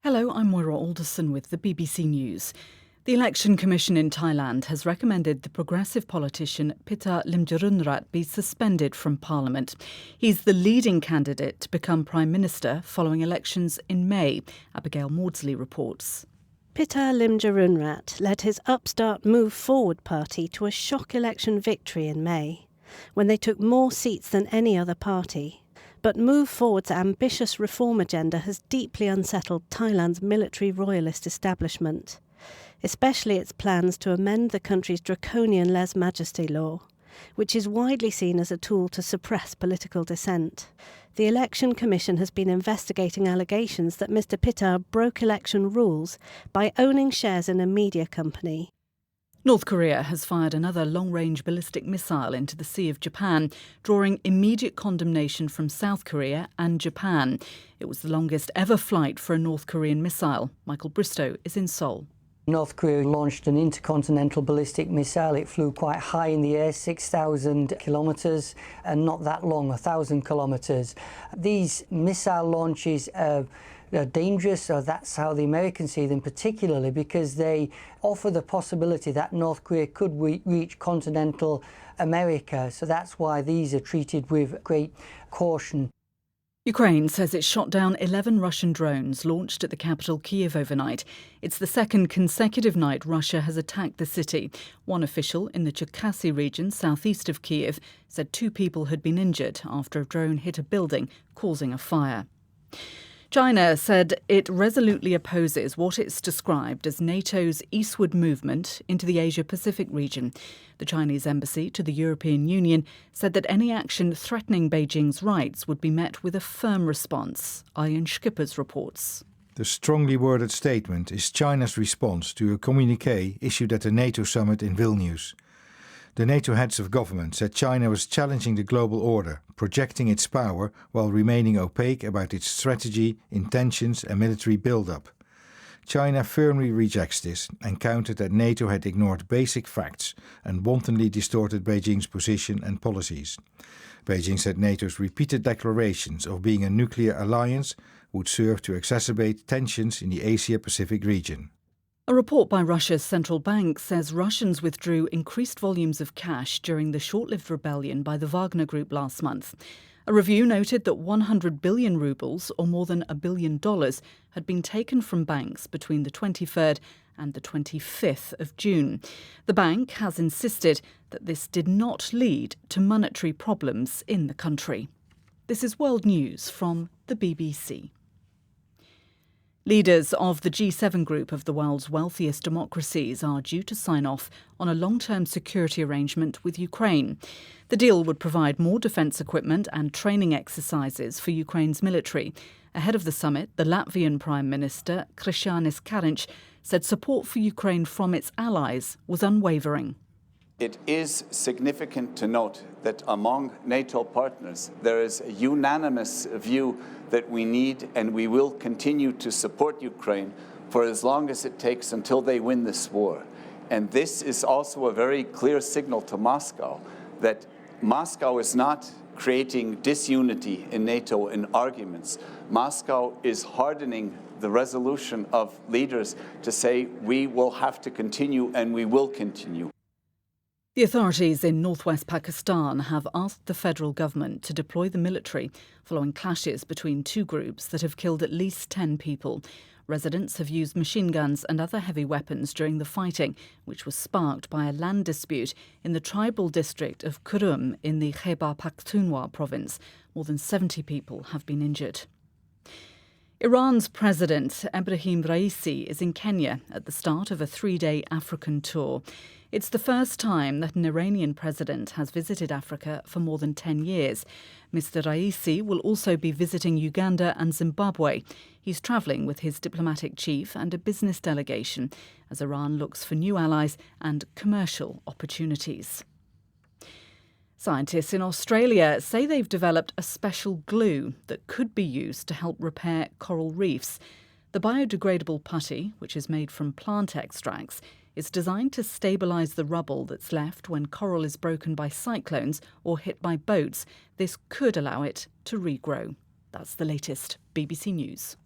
Hello, I'm Moira Alderson with the BBC News. The Election Commission in Thailand has recommended the progressive politician Pita Limjaroenrat be suspended from Parliament. He's the leading candidate to become Prime Minister following elections in May, Abigail Maudsley reports. Pita Limjaroenrat led his upstart Move Forward party to a shock election victory in May, when they took more seats than any other party. But Move Forward's ambitious reform agenda has deeply unsettled Thailand's military royalist establishment, especially its plans to amend the country's draconian lèse-majesté law, which is widely seen as a tool to suppress political dissent. The Election Commission has been investigating allegations that Mr Pita broke election rules by owning shares in a media company. North Korea has fired another long-range ballistic missile into the Sea of Japan, drawing immediate condemnation from South Korea and Japan. It was the longest ever flight for a North Korean missile. Michael Bristow is in Seoul. North Korea launched an intercontinental ballistic missile. It flew quite high in the air, 6,000 kilometres, and not that long, 1,000 kilometres. These missile launches are dangerous, or that's how the Americans see them, particularly because they offer the possibility that North Korea could reach continental America. So that's why these are treated with great caution. Ukraine says it shot down 11 Russian drones launched at the capital Kyiv overnight. It's the second consecutive night Russia has attacked the city. One official in the Cherkasy region southeast of Kyiv said 2 people had been injured after a drone hit a building, causing a fire. China said it resolutely opposes what it's described as NATO's eastward movement into the Asia-Pacific region. The Chinese embassy to the European Union said that any action threatening Beijing's rights would be met with a firm response. Ian Schippers reports. The strongly worded statement is China's response to a communiqué issued at the NATO summit in Vilnius. The NATO heads of government said China was challenging the global order, projecting its power while remaining opaque about its strategy, intentions and military build-up. China firmly rejects this and countered that NATO had ignored basic facts and wantonly distorted Beijing's position and policies. Beijing said NATO's repeated declarations of being a nuclear alliance would serve to exacerbate tensions in the Asia-Pacific region. A report by Russia's central bank says Russians withdrew increased volumes of cash during the short-lived rebellion by the Wagner Group last month. A review noted that 100 billion rubles, or more than $1 billion, had been taken from banks between the 23rd and the 25th of June. The bank has insisted that this did not lead to monetary problems in the country. This is World News from the BBC. Leaders of the G7 group of the world's wealthiest democracies are due to sign off on a long-term security arrangement with Ukraine. The deal would provide more defence equipment and training exercises for Ukraine's military. Ahead of the summit, the Latvian Prime Minister, Krišjānis Kariņš, said support for Ukraine from its allies was unwavering. It is significant to note that among NATO partners there is a unanimous view that we need and we will continue to support Ukraine for as long as it takes until they win this war. And this is also a very clear signal to Moscow that Moscow is not creating disunity in NATO in arguments. Moscow is hardening the resolution of leaders to say we will have to continue and we will continue. The authorities in northwest Pakistan have asked the federal government to deploy the military following clashes between 2 groups that have killed at least 10 people. Residents have used machine guns and other heavy weapons during the fighting, which was sparked by a land dispute in the tribal district of Kurram in the Khyber Pakhtunkhwa province. More than 70 people have been injured. Iran's President Ebrahim Raisi is in Kenya at the start of a 3-day African tour. It's the first time that an Iranian president has visited Africa for more than 10 years. Mr. Raisi will also be visiting Uganda and Zimbabwe. He's travelling with his diplomatic chief and a business delegation as Iran looks for new allies and commercial opportunities. Scientists in Australia say they've developed a special glue that could be used to help repair coral reefs. The biodegradable putty, which is made from plant extracts, is designed to stabilise the rubble that's left when coral is broken by cyclones or hit by boats. This could allow it to regrow. That's the latest BBC News.